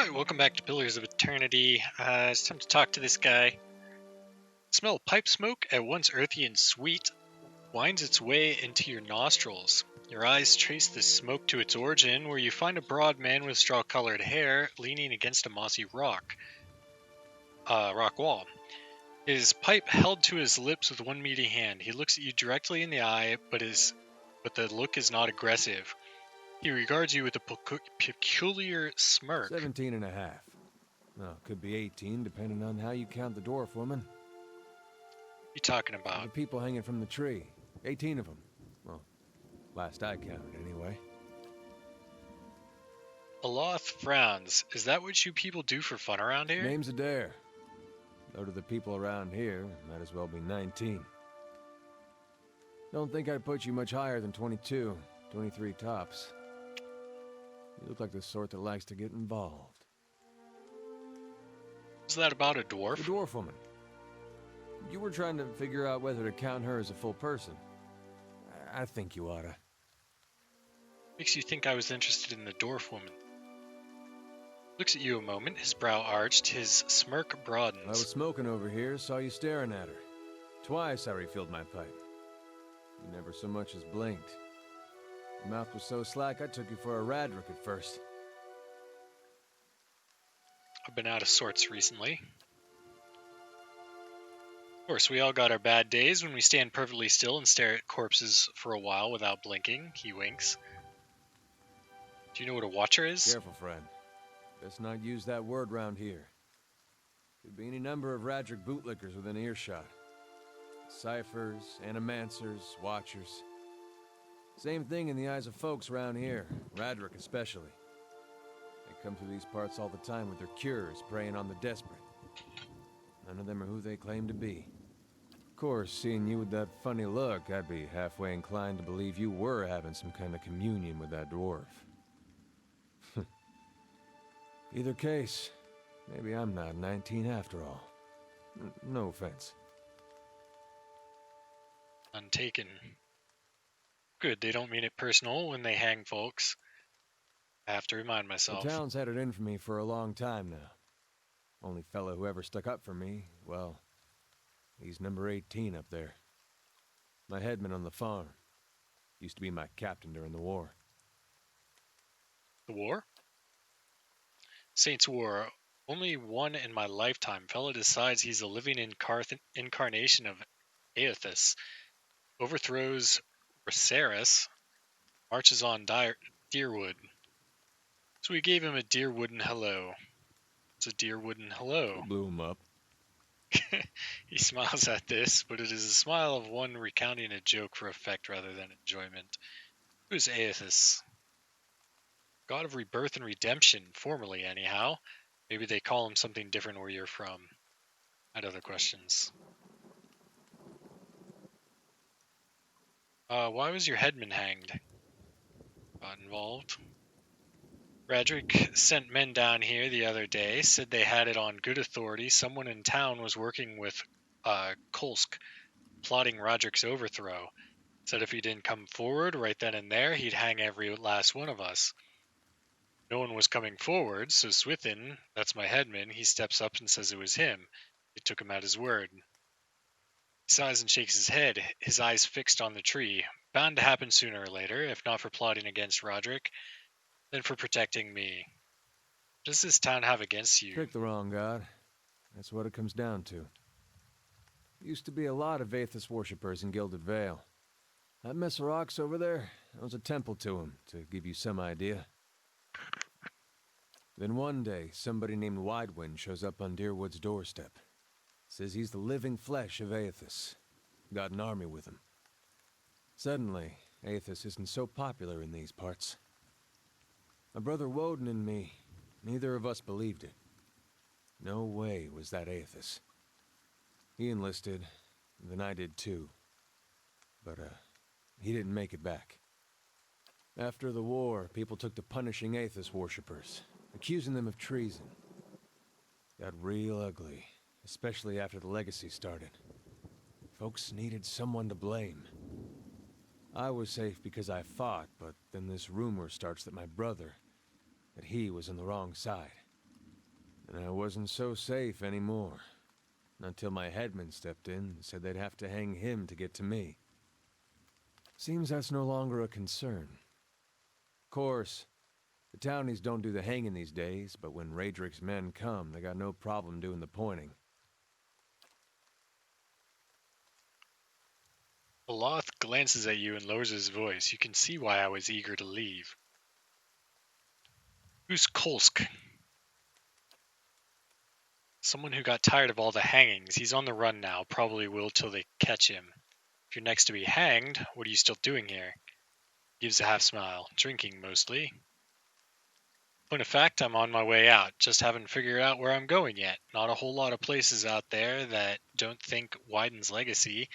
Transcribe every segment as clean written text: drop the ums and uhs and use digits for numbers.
Alright, welcome back to Pillars of Eternity. It's time to talk to this guy. Smell pipe smoke, at once earthy and sweet, winds its way into your nostrils. Your eyes trace the smoke to its origin, where you find a broad man with straw-colored hair leaning against a mossy rock wall. His pipe held to his lips with one meaty hand. He looks at you directly in the eye, but the look is not aggressive. He regards you with a peculiar smirk. 17 and a half. No, could be 18, depending on how you count the dwarf woman. What you talking about? The people hanging from the tree. 18 of them. Well, last I counted, anyway. Aloth frowns. Is that what you people do for fun around here? Name's Adair. Though to the people around here, might as well be 19. Don't think I'd put you much higher than 22, 23 tops. You look like the sort that likes to get involved. Is that about a dwarf? The dwarf woman. You were trying to figure out whether to count her as a full person. I think you oughta. Makes you think I was interested in the dwarf woman. Looks at you a moment, his brow arched, his smirk broadens. I was smoking over here, saw you staring at her. Twice I refilled my pipe. You never so much as blinked. Your mouth was so slack I took you for a Radric at first. I've been out of sorts recently. Of course, we all got our bad days when we stand perfectly still and stare at corpses for a while without blinking. He winks. Do you know what a watcher is? Careful, friend. Best not use that word round here. Could be any number of Radric bootlickers within earshot. Ciphers, animancers, watchers. Same thing in the eyes of folks around here, Radric especially. They come through these parts all the time with their cures, preying on the desperate. None of them are who they claim to be. Of course, seeing you with that funny look, I'd be halfway inclined to believe you were having some kind of communion with that dwarf. Either case, maybe I'm not 19 after all. No offense. Untaken. Good, they don't mean it personal when they hang folks. I have to remind myself. The town's had it in for me for a long time now. Only fellow who ever stuck up for me, well, he's number 18 up there. My headman on the farm. Used to be my captain during the war. The war? Saints' War. Only one in my lifetime. Fellow decides he's a living incarnation of Aethys. Overthrows Rosaris. Marches on Deerwood. So we gave him a Deerwooden hello. It's a Deerwooden hello. Blew him up. He smiles at this, but it is a smile of one recounting a joke for effect rather than enjoyment. Who's Aethys? God of rebirth and redemption, formerly anyhow. Maybe they call him something different where you're from. I had other questions. Why was your headman hanged? Got involved. Radric sent men down here the other day, said they had it on good authority. Someone in town was working with Kolsk, plotting Rodric's overthrow. Said if he didn't come forward right then and there, he'd hang every last one of us. No one was coming forward, so Swithin, that's my headman, he steps up and says it was him. They took him at his word. He sighs and shakes his head, his eyes fixed on the tree. Bound to happen sooner or later, if not for plotting against Rodric, then for protecting me. What does this town have against you? Pick the wrong god. That's what it comes down to. Used to be a lot of Aethys worshippers in Gilded Vale. That mess of rocks over there, that was a temple to him, to give you some idea. Then one day, somebody named Widewind shows up on Deerwood's doorstep. Says he's the living flesh of Aethys. Got an army with him. Suddenly, Aethys isn't so popular in these parts. My brother Woden and me, neither of us believed it. No way was that Aethys. He enlisted, then I did too. But, he didn't make it back. After the war, people took to punishing Aethys worshippers, accusing them of treason. Got real ugly, especially after the legacy started. Folks needed someone to blame. I was safe because I fought, but then this rumor starts that my brother, that he was on the wrong side. and I wasn't so safe anymore. Until my headman stepped in and said they'd have to hang him to get to me. Seems that's no longer a concern. Of course, the townies don't do the hanging these days, but when Raedric's men come, they got no problem doing the pointing. Aloth glances at you and lowers his voice. You can see why I was eager to leave. Who's Kolsk? Someone who got tired of all the hangings. He's on the run now, probably will till they catch him. If you're next to be hanged, what are you still doing here? Gives a half smile. Drinking, mostly. Point of fact, I'm on my way out. Just haven't figured out where I'm going yet. Not a whole lot of places out there that don't think Wyden's legacy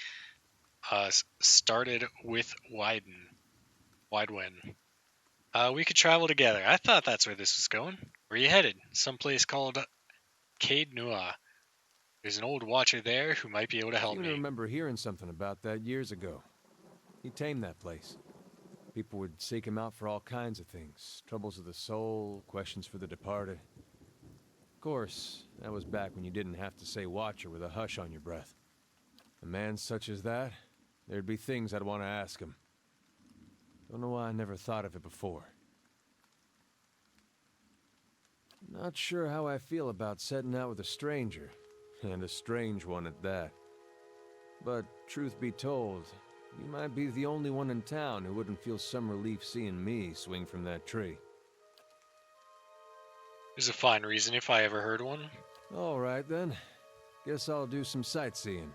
started with Wydwen. We could travel together. I thought that's where this was going. Where are you headed? Someplace called Caed Nua. There's an old watcher there who might be able to help me. I remember hearing something about that years ago. He tamed that place. People would seek him out for all kinds of things. Troubles of the soul, questions for the departed. Of course, that was back when you didn't have to say watcher with a hush on your breath. A man such as that, there'd be things I'd want to ask him. Don't know why I never thought of it before. Not sure how I feel about setting out with a stranger, and a strange one at that. But truth be told, you might be the only one in town who wouldn't feel some relief seeing me swing from that tree. There's a fine reason if I ever heard one. All right then. Guess I'll do some sightseeing.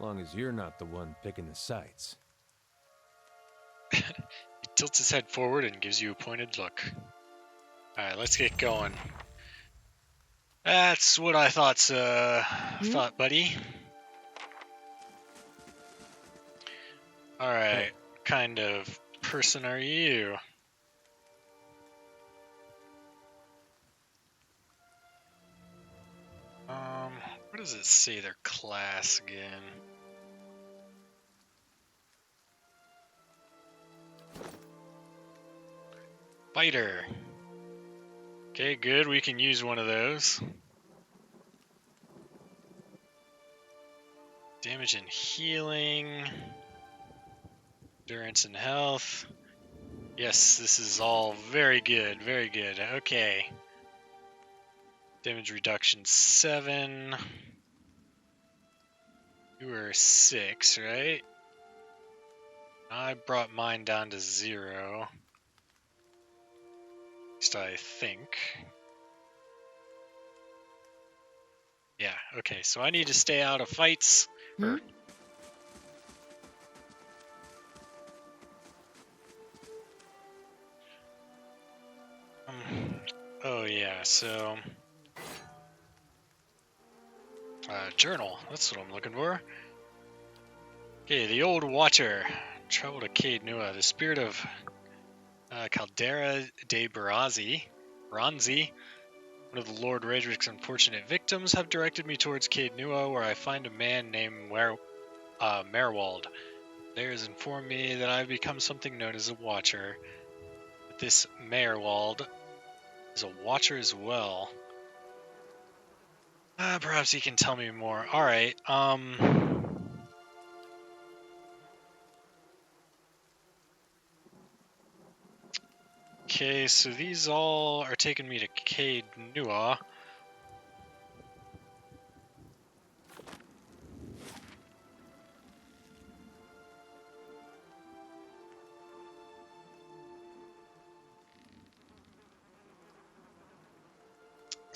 Long as you're not the one picking the sights. He tilts his head forward and gives you a pointed look. Alright, let's get going. That's what I thought, buddy. Alright, what kind of person are you? What does it say their class again? Fighter. Okay, good, we can use one of those. Damage and healing. Endurance and health. Yes, this is all very good, very good. Okay. Damage reduction 7. You were 6, right? I brought mine down to 0. At least I think. Yeah, okay, so I need to stay out of fights. Oh yeah, so... journal, that's what I'm looking for. Okay, the Old Watcher. Travel to Caed Nua. The spirit of Caldera de Bronzi, one of the Lord Raedric's unfortunate victims, have directed me towards Caed Nua, where I find a man named Merwald. There has informed me that I've become something known as a Watcher. But this Merwald is a Watcher as well. Perhaps he can tell me more. Alright, okay, so these all are taking me to Caed Nua.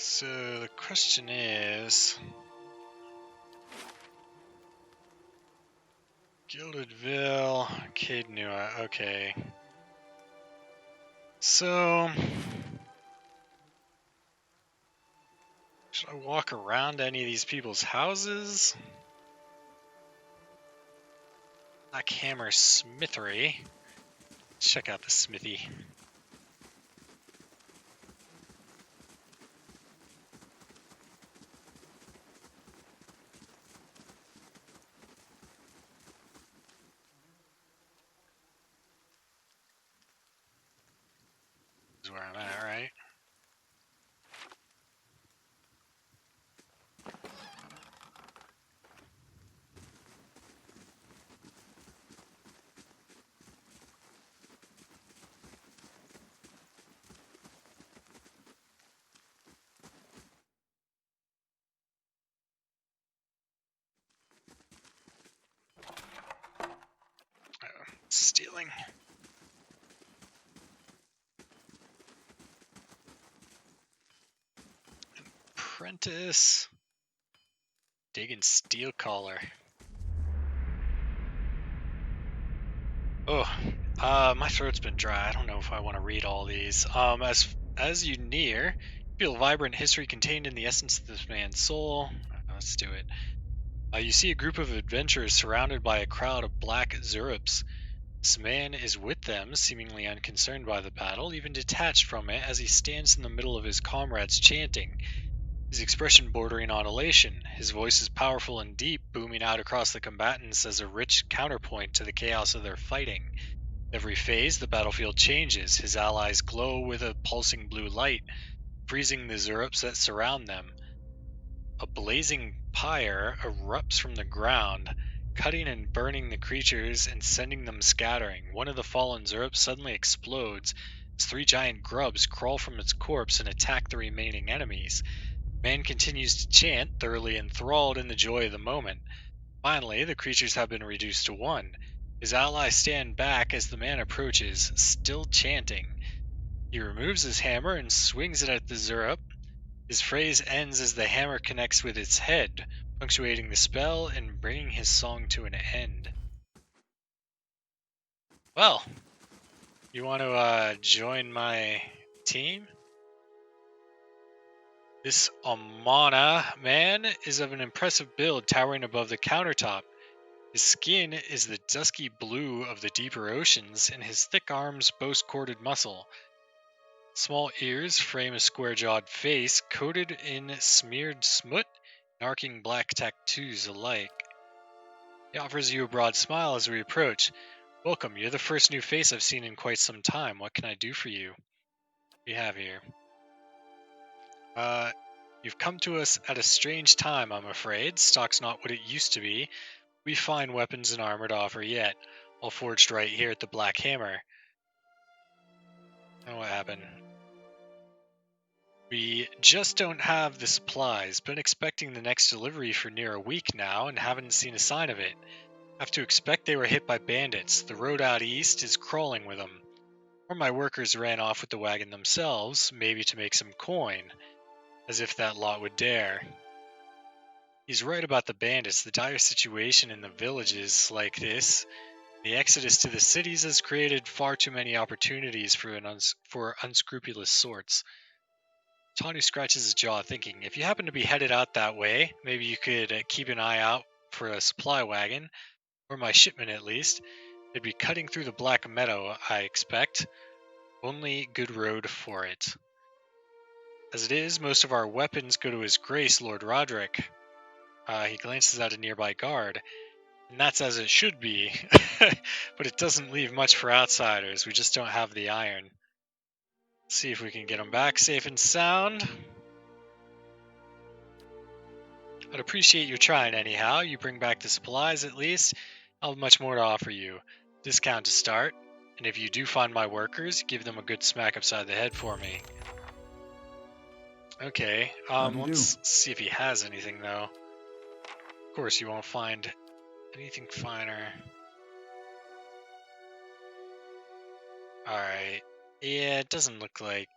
So the question is... Gildedville, Caed Nua, okay. So... should I walk around any of these people's houses? Blackhammer Smithery. Let's check out the smithy. Where I'm at, right? stealing. Apprentice. Digging steel collar. Oh, my throat's been dry. I don't know if I want to read all these. As you near, feel vibrant history contained in the essence of this man's soul. Let's do it. You see a group of adventurers surrounded by a crowd of black Zurups. This man is with them, seemingly unconcerned by the battle, even detached from it as he stands in the middle of his comrades chanting, his expression bordering on elation. His voice is powerful and deep, booming out across the combatants as a rich counterpoint to the chaos of their fighting. Every phase, the battlefield changes. His allies glow with a pulsing blue light, freezing the Zurups that surround them. A blazing pyre erupts from the ground, cutting and burning the creatures and sending them scattering. One of the fallen Zurups suddenly explodes as 3 giant grubs crawl from its corpse and attack the remaining enemies. Man continues to chant, thoroughly enthralled in the joy of the moment. Finally, the creatures have been reduced to 1. His allies stand back as the man approaches, still chanting. He removes his hammer and swings it at the Zurup. His phrase ends as the hammer connects with its head, punctuating the spell and bringing his song to an end. Well, you want to join my team? This Amana man is of an impressive build, towering above the countertop. His skin is the dusky blue of the deeper oceans, and his thick arms boast corded muscle. Small ears frame a square-jawed face, coated in smeared smut and arcing black tattoos alike. He offers you a broad smile as we approach. Welcome, you're the first new face I've seen in quite some time. What can I do for you? What do you have here? You've come to us at a strange time, I'm afraid. Stock's not what it used to be. We fine weapons and armor to offer yet, all forged right here at the Black Hammer. And what happened? We just don't have the supplies. Been expecting the next delivery for near a week now and haven't seen a sign of it. Have to expect they were hit by bandits. The road out east is crawling with them. Or my workers ran off with the wagon themselves, maybe to make some coin. As if that lot would dare. He's right about the bandits. The dire situation in the villages like this, the exodus to the cities has created far too many opportunities for unscrupulous sorts. Tanu scratches his jaw, thinking, if you happen to be headed out that way, maybe you could keep an eye out for a supply wagon, or my shipment at least. They'd be cutting through the Black Meadow, I expect. Only good road for it. As it is, most of our weapons go to His Grace, Lord Roderick. He glances at a nearby guard, and that's as it should be, but it doesn't leave much for outsiders. We just don't have the iron. Let's see if we can get them back safe and sound. I'd appreciate your trying anyhow. You bring back the supplies at least. I'll have much more to offer you. Discount to start, and if you do find my workers, give them a good smack upside the head for me. Okay, let's see if he has anything, though. Of course, you won't find anything finer. Alright. Yeah, it doesn't look like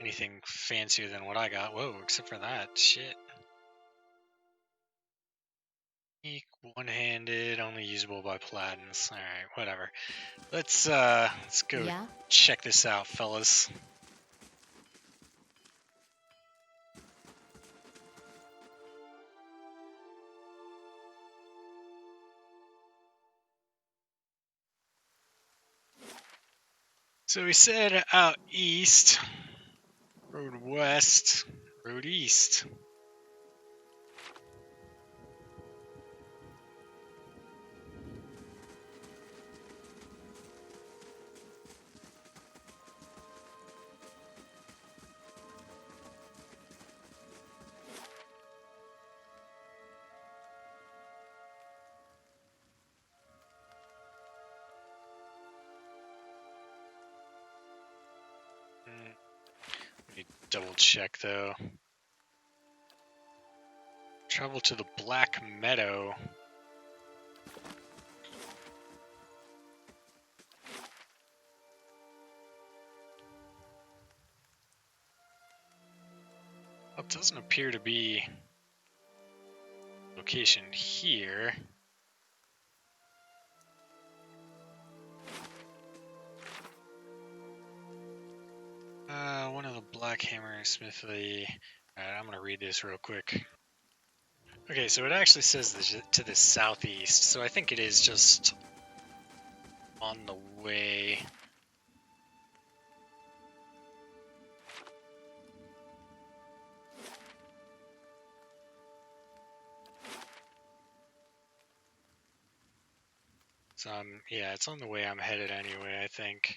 anything fancier than what I got. Whoa, except for that. Shit. One-handed, only usable by Paladins. Alright, whatever. Let's go check this out, fellas. So we said out east, road west, road east. Double check though. Travel to the Black Meadow. Well, it doesn't appear to be location here. One of the Black Hammer Smithy. Alright, I'm gonna read this real quick. Okay, so it actually says to the southeast, so I think it is just on the way. So yeah, it's on the way I'm headed anyway, I think.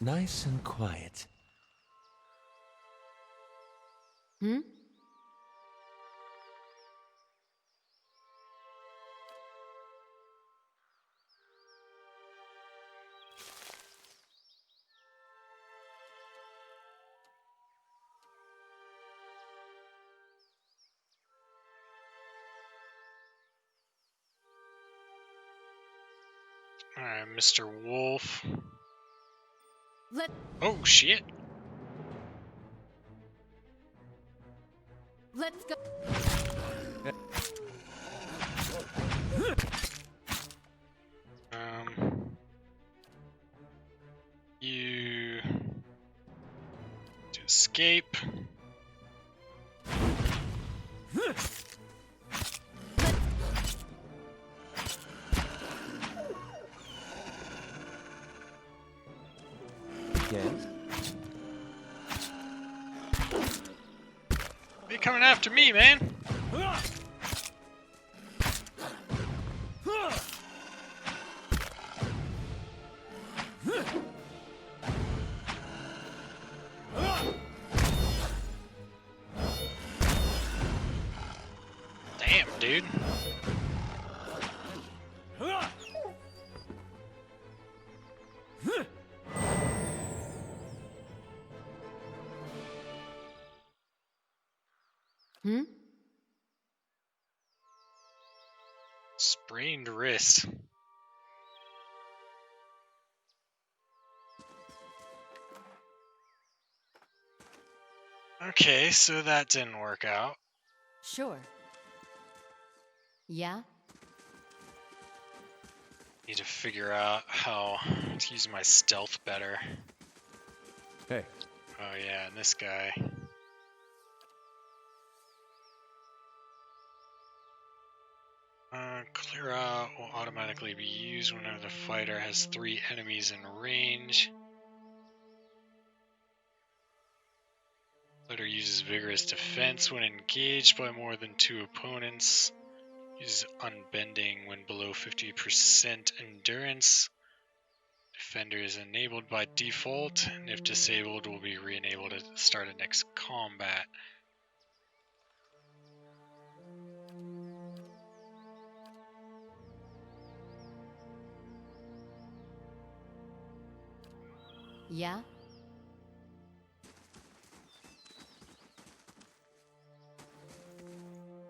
Nice and quiet. Hmm? Alright, Mr. Wolf. Let Oh, shit! let's go. You to escape. Yes? You coming after me, man? Damn, dude. Hmm? Sprained wrist. Okay, so that didn't work out. Sure. Yeah? Need to figure out how to use my stealth better. Hey, Oh yeah, and this guy. Clear out will automatically be used whenever the fighter has 3 enemies in range. Fighter uses vigorous defense when engaged by more than 2 opponents. Uses unbending when below 50% endurance. Defender is enabled by default, and if disabled, will be re-enabled at the start of next combat. Yeah?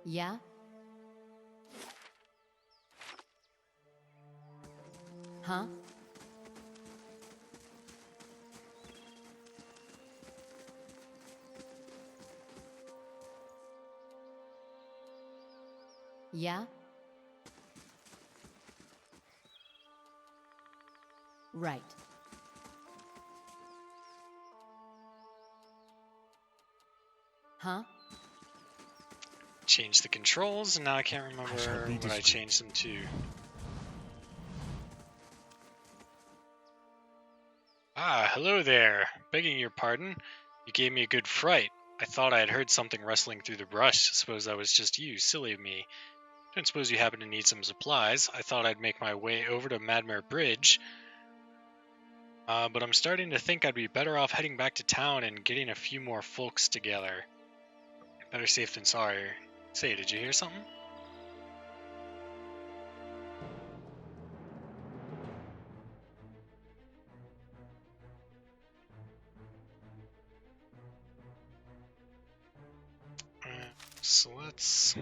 Yeah? Huh? Yeah? Right. Huh? Change the controls, and now I can't remember shall be what I discreet. changed them to. Ah, hello there. Begging your pardon. You gave me a good fright. I thought I had heard something rustling through the brush. Suppose that was just you. Silly of me. Don't suppose you happen to need some supplies. I thought I'd make my way over to Madmere Bridge. But I'm starting to think I'd be better off heading back to town and getting a few more folks together. Better safe than sorry. Say, did you hear something? So let's...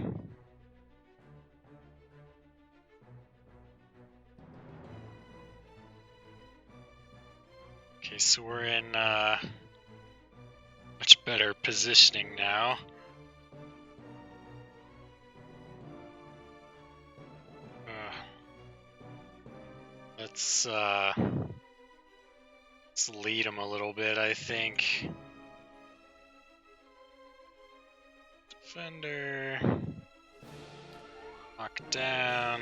Okay, so we're in much better positioning now. Let's lead him a little bit, I think. Defender. Knock down.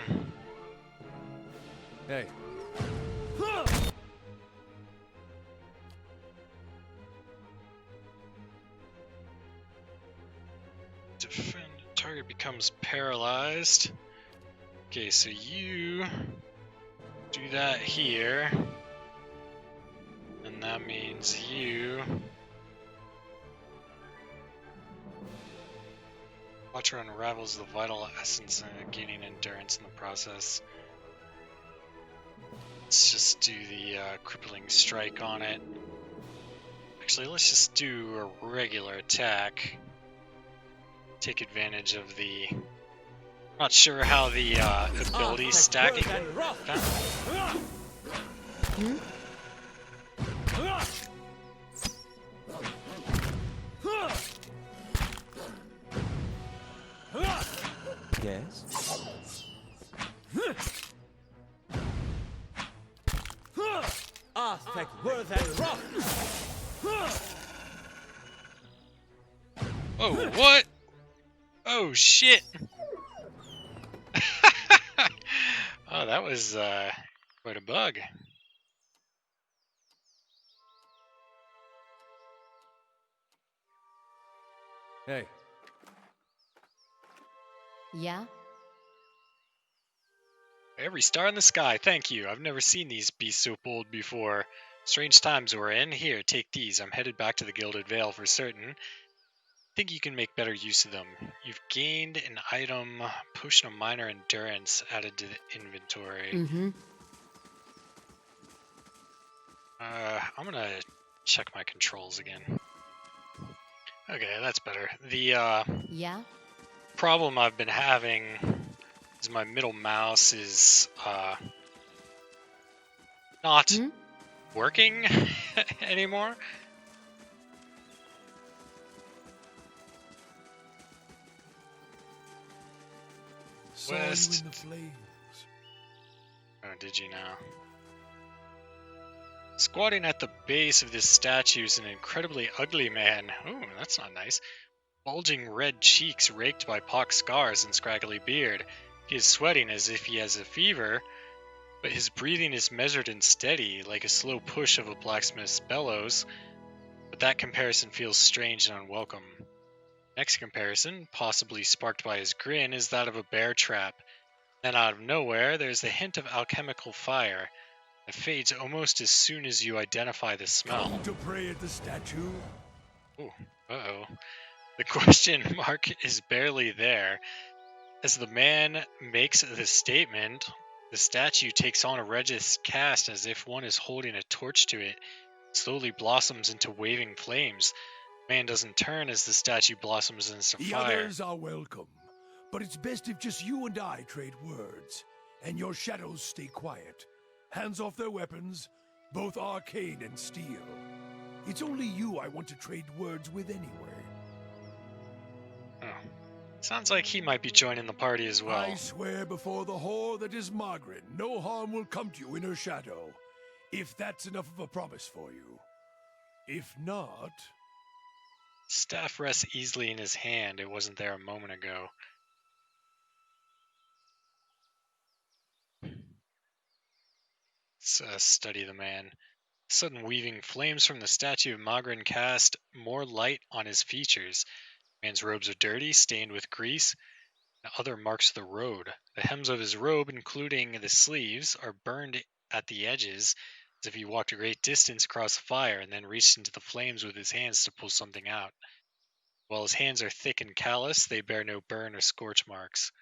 Hey. Defend. Target becomes paralyzed. Okay, so you do that here. And that means you... Watcher unravels the vital essence and gaining endurance in the process. Let's just do the crippling strike on it. Actually, let's just do a regular attack. Take advantage of the... Not sure how the ability stacking... Yes? Oh, what? Oh, shit! Oh, that was quite a bug. Hey. Yeah? Every star in the sky, thank you. I've never seen these beasts so bold before. Strange times we're in. Here, take these. I'm headed back to the Gilded Vale for certain. Think you can make better use of them. You've gained an item, Potion of Minor Endurance, added to the inventory. Mm-hmm. I'm gonna check my controls again. Okay, that's better. The Yeah? problem I've been having is my middle mouse is not working anymore. West. Oh, did you now? Squatting at the base of this statue is an incredibly ugly man. Ooh, that's not nice. Bulging red cheeks raked by pock scars and scraggly beard. He is sweating as if he has a fever, but his breathing is measured and steady, like a slow push of a blacksmith's bellows. But that comparison feels strange and unwelcome. Next comparison, possibly sparked by his grin, is that of a bear trap. Then out of nowhere, there's a hint of alchemical fire. It fades almost as soon as you identify the smell. Come to pray at the statue. Ooh, uh-oh. The question mark is barely there. As the man makes the statement, the statue takes on a reddish cast as if one is holding a torch to it. It slowly blossoms into waving flames. The man doesn't turn as the statue blossoms into The fire. others are welcome, but it's best if just you and I trade words, and your shadows stay quiet. Hands off their weapons, both arcane and steel. It's only you I want to trade words with anyway. Oh. Sounds like he might be joining the party as well. I swear before the whore that is Margaret, no harm will come to you in her shadow, if that's enough of a promise for you. If not... Staff rests easily in his hand. It wasn't there a moment ago. Let's study the man. Sudden weaving flames from the statue of Magrin cast more light on his features. The man's robes are dirty, stained with grease, and other marks of the road. The hems of his robe, including the sleeves, are burned at the edges, as if he walked a great distance across the fire and then reached into the flames with his hands to pull something out. While his hands are thick and callous, they bear no burn or scorch marks.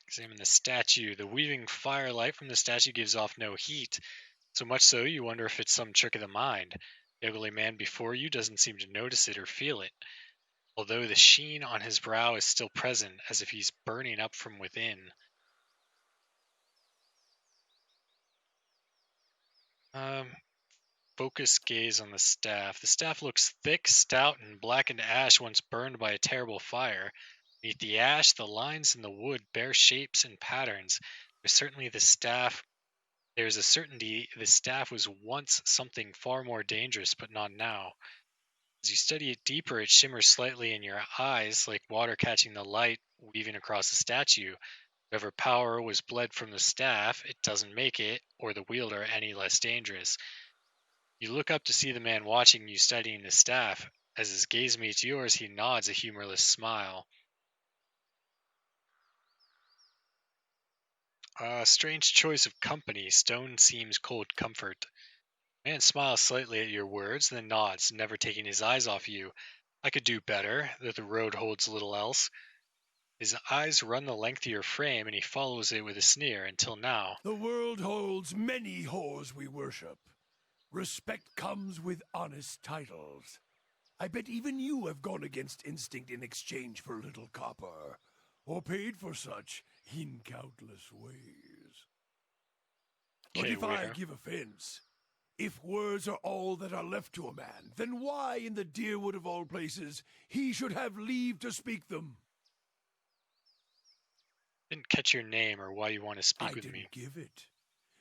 Examine the statue. The weaving firelight from the statue gives off no heat, so much so you wonder if it's some trick of the mind. The ugly man before you doesn't seem to notice it or feel it, although the sheen on his brow is still present, as if he's burning up from within. Focus gaze on the staff. The staff looks thick, stout, and blackened ash once burned by a terrible fire. Beneath the ash, the lines in the wood bear shapes and patterns. There's a certainty the staff was once something far more dangerous, but not now. As you study it deeper, it shimmers slightly in your eyes, like water catching the light weaving across the statue. Whatever power was bled from the staff, it doesn't make it, or the wielder, any less dangerous. You look up to see the man watching you studying the staff. As his gaze meets yours, he nods a humorless smile. Strange choice of company. Stone seems cold comfort. The man smiles slightly at your words, then nods, never taking his eyes off you. I could do better, though the road holds little else. His eyes run the length of your frame, and he follows it with a sneer, until now. The world holds many whores we worship. Respect comes with honest titles. I bet even you have gone against instinct in exchange for a little copper, or paid for such in countless ways. But if I give offense, if words are all that are left to a man, then why in the Deerwood of all places he should have leave to speak them? Didn't catch your name or why you want to speak with me. I didn't give it.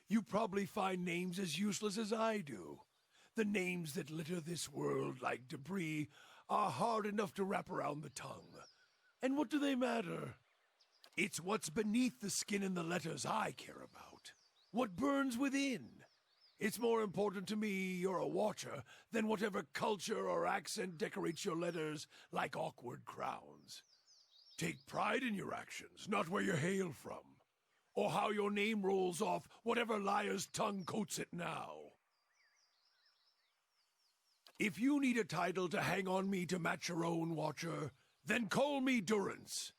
You probably find names as useless as I do. The names that litter this world like debris are hard enough to wrap around the tongue. And what do they matter? It's what's beneath the skin and the letters I care about. What burns within. It's more important to me you're a watcher than whatever culture or accent decorates your letters like awkward crowns. Take pride in your actions, not where you hail from, or how your name rolls off whatever liar's tongue coats it now. If you need a title to hang on me to match your own, Watcher, then call me Durance.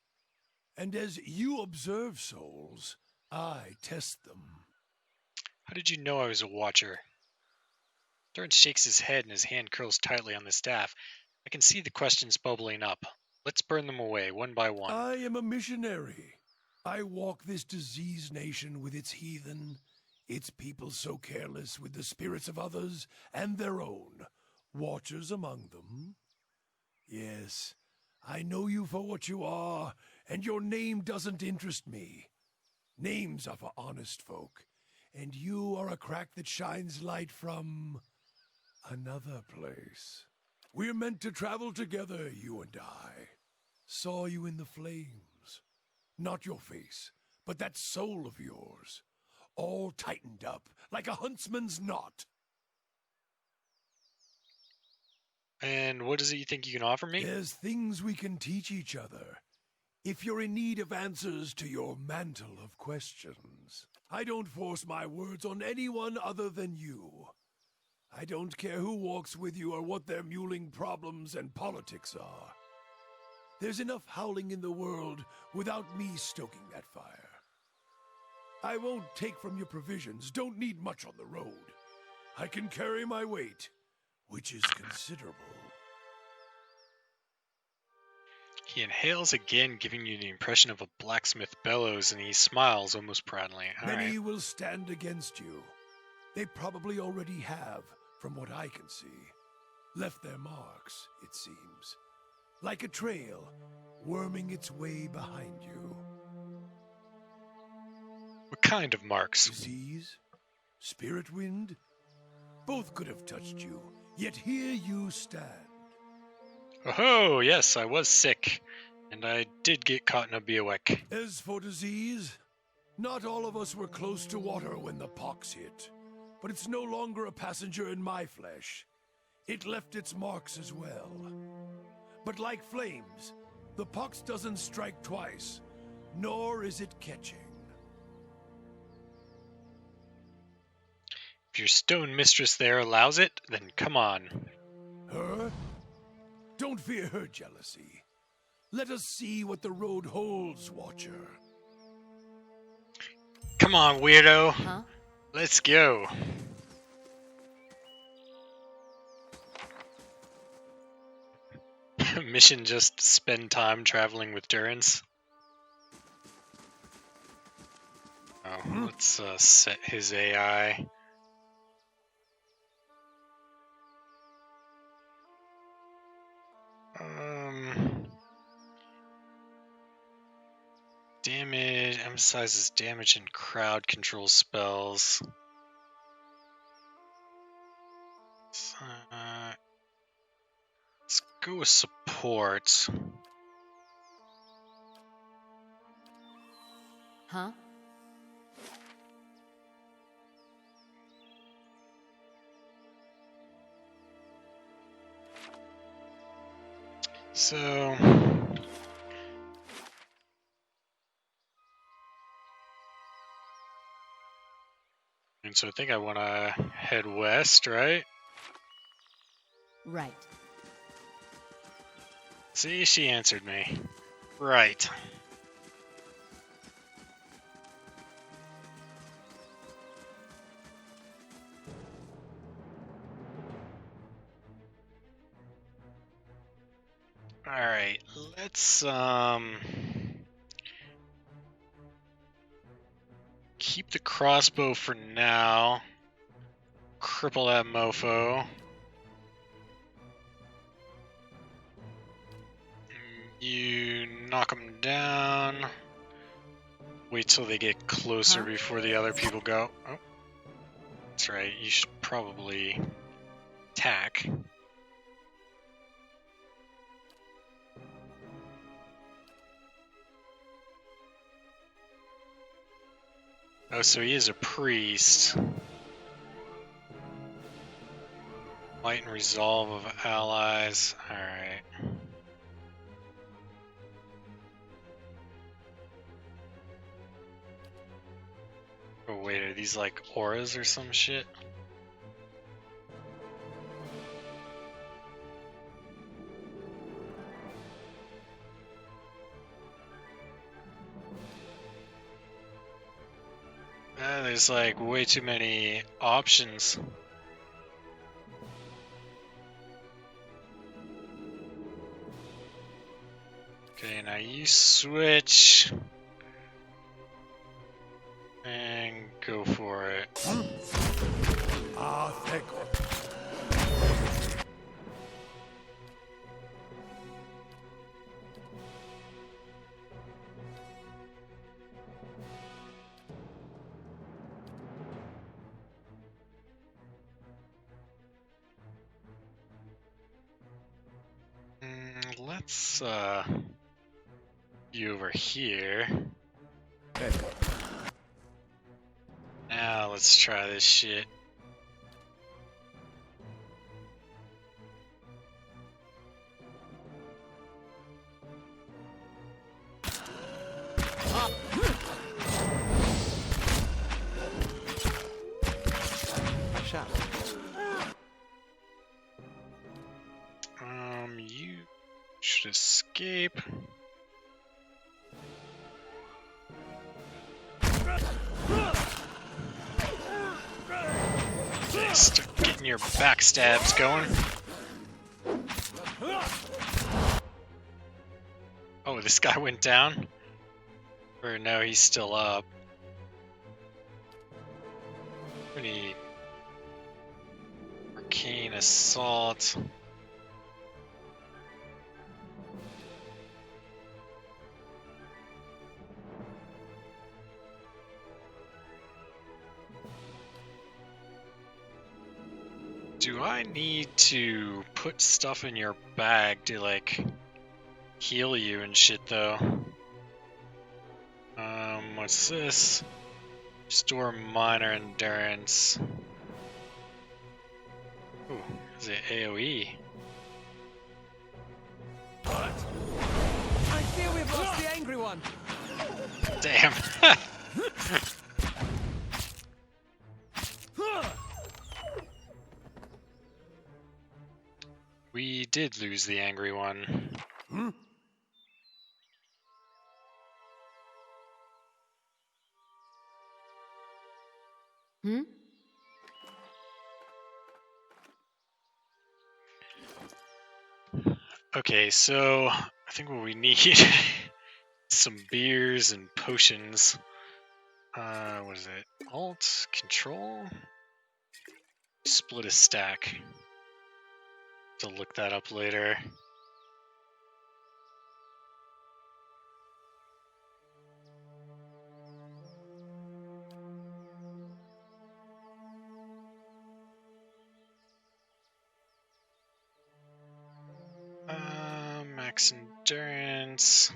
And as you observe souls, I test them. How did you know I was a Watcher? Durance shakes his head and his hand curls tightly on the staff. I can see the questions bubbling up. Let's burn them away, one by one. I am a missionary. I walk this diseased nation with its heathen, its people so careless with the spirits of others and their own, watchers among them. Yes, I know you for what you are, and your name doesn't interest me. Names are for honest folk, and you are a crack that shines light from another place. We're meant to travel together, you and I. Saw you in the flames. Not your face, but that soul of yours, all tightened up like a huntsman's knot. And what is it you think you can offer me? There's things we can teach each other. If you're in need of answers to your mantle of questions. I don't force my words on anyone other than you. I don't care who walks with you or what their mewling problems and politics are. There's enough howling in the world without me stoking that fire. I won't take from your provisions, don't need much on the road. I can carry my weight, which is considerable. He inhales again, giving you the impression of a blacksmith bellows, and he smiles almost proudly. Many will stand against you. They probably already have, from what I can see. Left their marks, it seems. Like a trail, worming its way behind you. What kind of marks? Disease? Spirit wind? Both could have touched you, yet here you stand. Oh, yes, I was sick, and I did get caught in a bivouac. As for disease, not all of us were close to water when the pox hit, but it's no longer a passenger in my flesh. It left its marks as well. But like flames, the pox doesn't strike twice, nor is it catching. If your stone mistress there allows it, then come on. Her? Don't fear her jealousy. Let us see what the road holds, Watcher. Come on, weirdo. Huh? Let's go. Mission just spend time traveling with Durance. Oh, let's set his AI. Damage emphasizes damage and crowd control spells. Let's go with support. Huh? So and so I think I want to head west, right? Right. See, she answered me. Right. Alright, let's keep the crossbow for now. Cripple that mofo. You knock them down. Wait till they get closer before the other people go. Oh, that's right. You should probably attack. Oh, so he is a priest. Light and resolve of allies. Alright. Oh wait, are these like auras or some shit? There's like way too many options. Okay, now you switch and go for it. Ah, thank God. Let's you over here. Now let's try this shit. Shot. You should escape. Okay, start getting your backstabs going. Oh, this guy went down? Or no, he's still up. We need arcane assault. Do I need to put stuff in your bag to like heal you and shit though? What's this? Restore minor endurance. Ooh, is it AoE? I fear we've lost the angry one. Damn. We did lose the angry one. Hmm? Hmm? Okay, so I think what we need some beers and potions. What is it? Alt, Control, split a stack. To look that up later. Max endurance.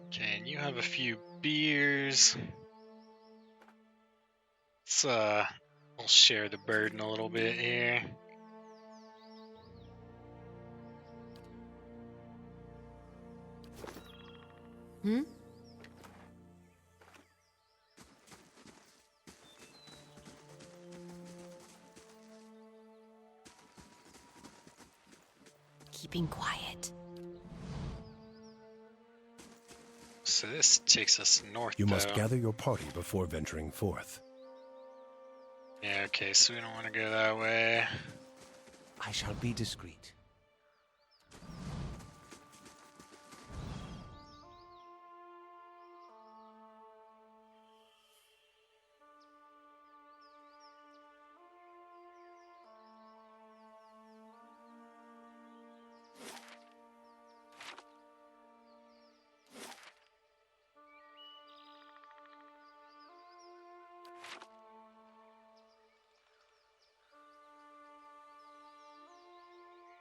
Okay, and you have a few beers. We'll share the burden a little bit here. Hmm? Keeping quiet. So this takes us north, You must though. gather your party before venturing forth. Yeah, okay, so we don't want to go that way. I shall be discreet.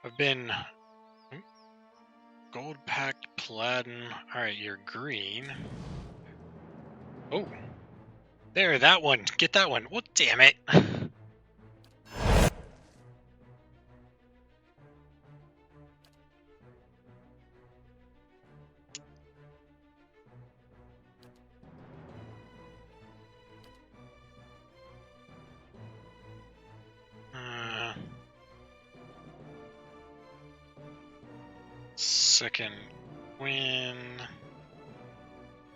I've been gold packed platinum. Alright, you're green. Oh. There, that one. Get that one. Well, damn it. Second win.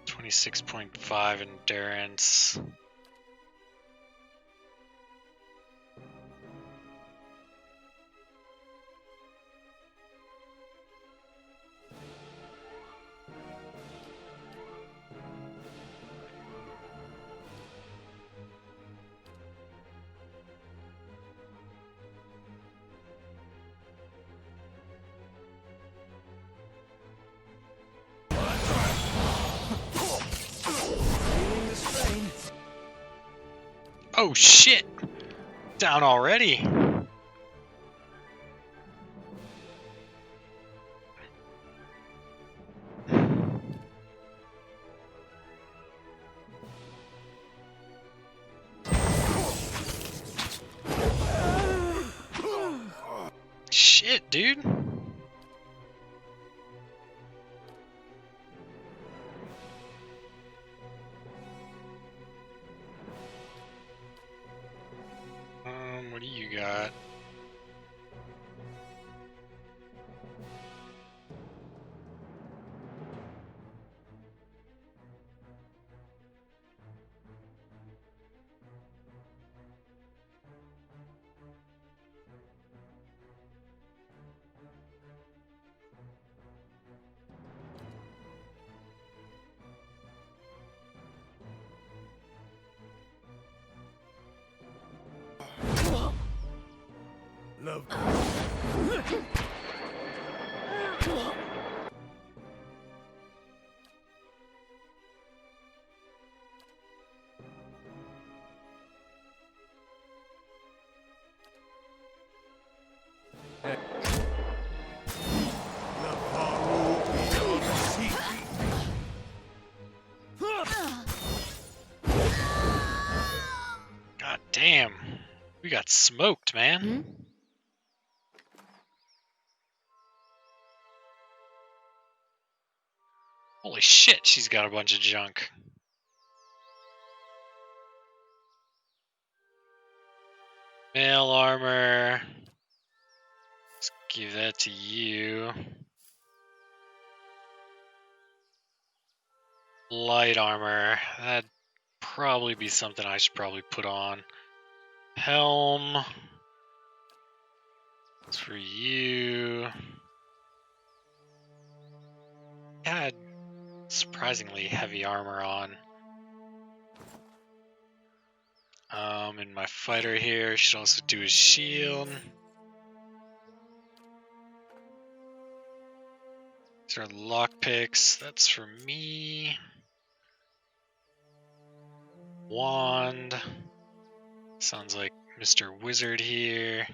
26.5 endurance. Oh shit! Down already. Shit, dude. What do you got? Love. God damn. We got smoked, man. Hmm? Holy shit, she's got a bunch of junk. Mail armor. Let's give that to you. Light armor. That'd probably be something I should probably put on. Helm. It's for you. Had surprisingly heavy armor on. And my fighter here should also do his shield. These are lockpicks. That's for me. Wand. Sounds like Mr. Wizard here.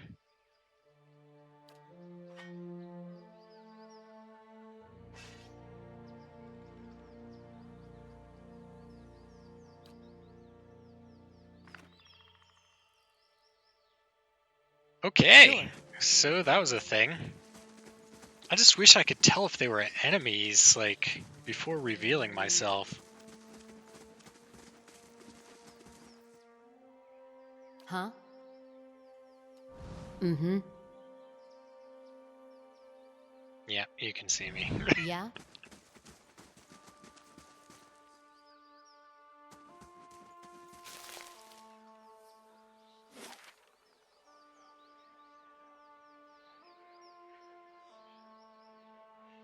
Okay, so that was a thing. I just wish I could tell if they were enemies, like, before revealing myself. Huh? Mm-hmm. Yeah, you can see me. Yeah?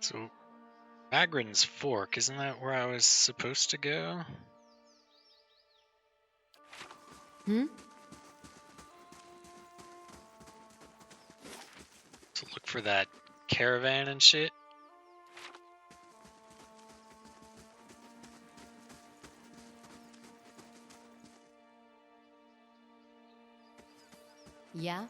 So, Magrin's Fork, isn't that where I was supposed to go? Hmm? To look for that caravan and shit? Yeah?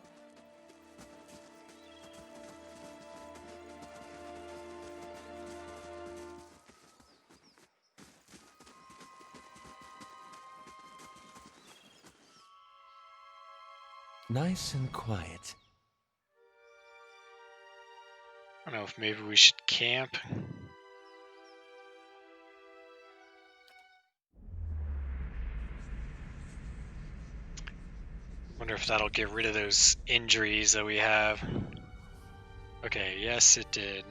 Nice and quiet. I don't know if maybe we should camp. Wonder if that'll get rid of those injuries that we have. Okay, yes it did.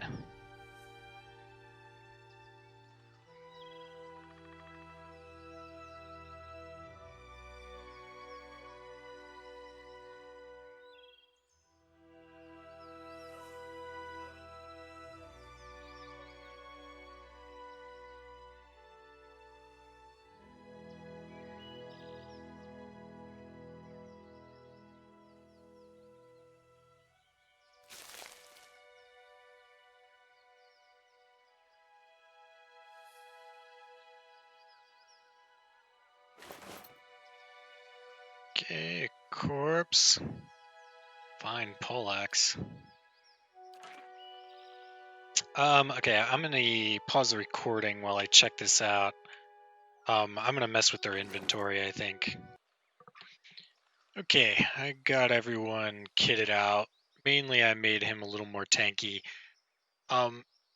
Okay, a corpse. Fine poleaxe. Okay, I'm gonna pause the recording while I check this out. I'm gonna mess with their inventory, I think. Okay, I got everyone kitted out. Mainly I made him a little more tanky.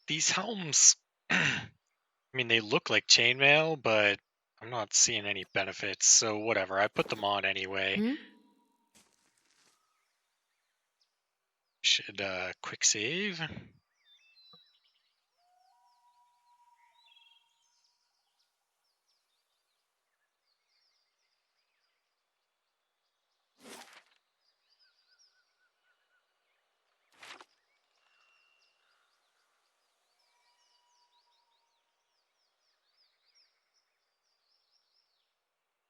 These helms, I mean, they look like chainmail, but I'm not seeing any benefits, so whatever. I put them on anyway. Hmm? Should, quick save.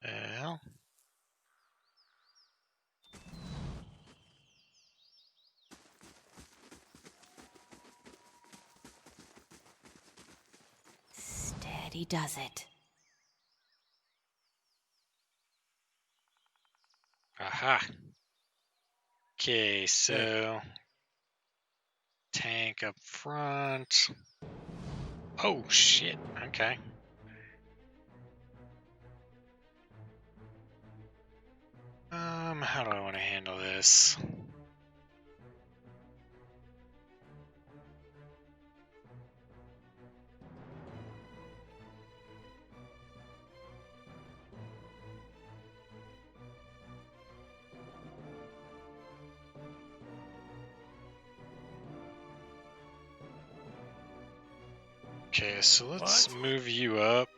Well, Steady does it. aha. Okay, so tank up front. Oh shit. Okay. How do I want to handle this? Okay, so let's What? move you up.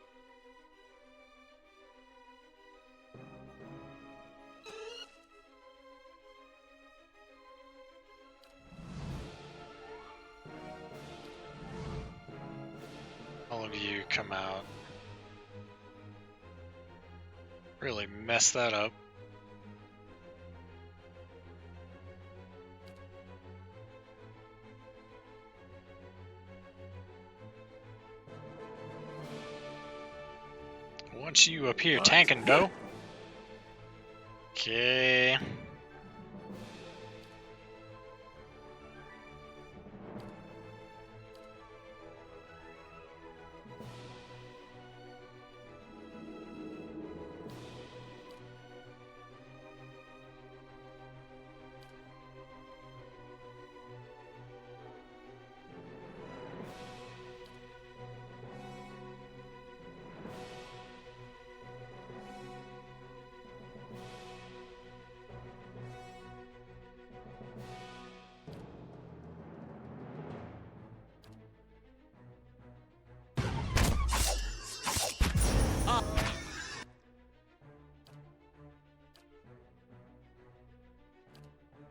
All of you come out. Really mess that up. I want you up here What? tanking, though. Okay.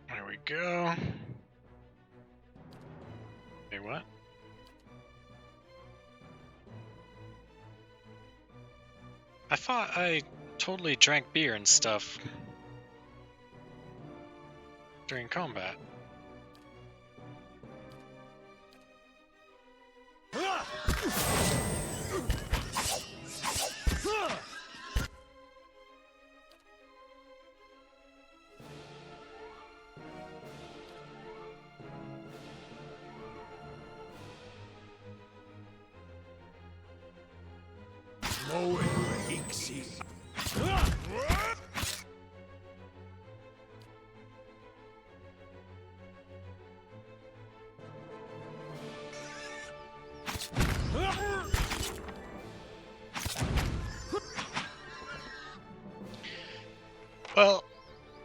There we go. Hey, what? I thought I totally drank beer and stuff during combat. Moen Ixi. Well,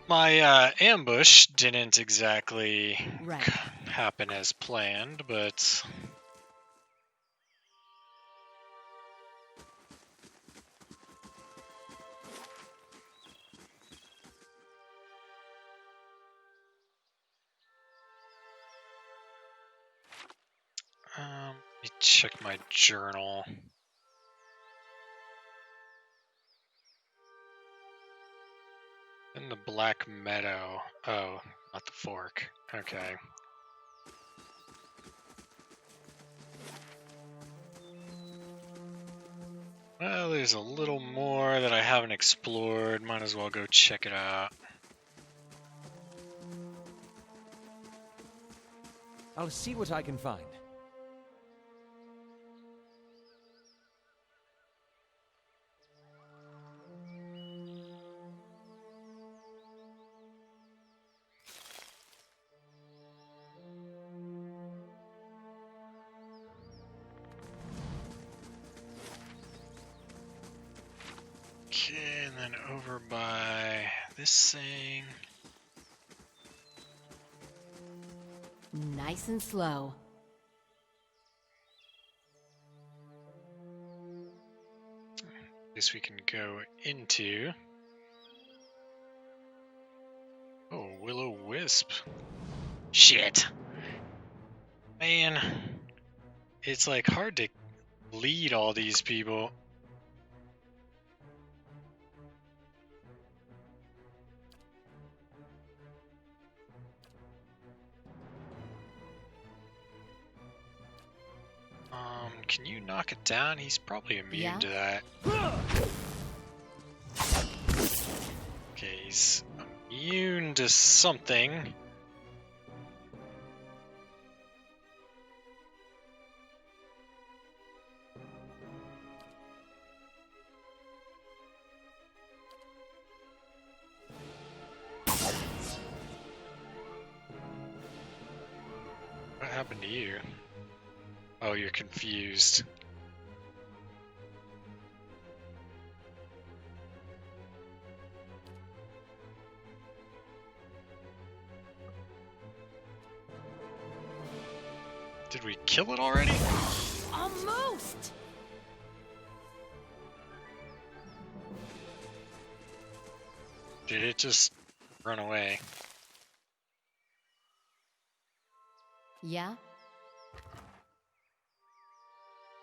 my ambush didn't exactly Right. happen as planned, but let me check my journal. In the Black Meadow. Oh, not the fork. Okay. Well, there's a little more that I haven't explored. Might as well go check it out. I'll see what I can find. Okay, and then over by this thing. Nice and slow. Guess we can go into. Oh, Will-O-Wisp. Shit. Man, it's like hard to lead all these people. Can you knock it down? He's probably immune Yeah. to that. Okay, he's immune to something. What happened to you? Oh, you're confused. Did we kill it already? Almost! Did it just run away? Yeah?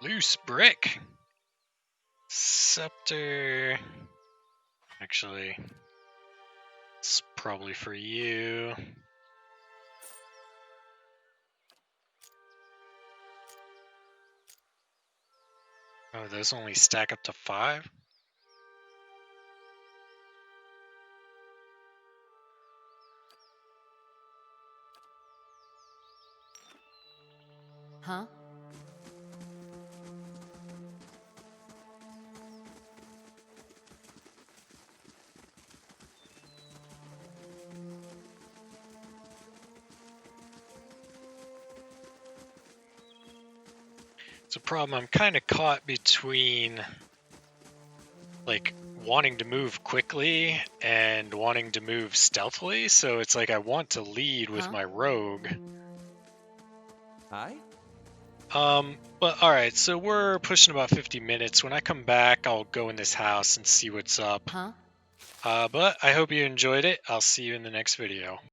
Loose brick. Scepter. Actually, it's probably for you. Oh, those only stack up to 5? Huh? It's a problem. I'm kind of caught between, like, wanting to move quickly and wanting to move stealthily. So it's like I want to lead with Huh? my rogue. Aye? But alright, so we're pushing about 50 minutes. When I come back, I'll go in this house and see what's up. Huh? But I hope you enjoyed it. I'll see you in the next video.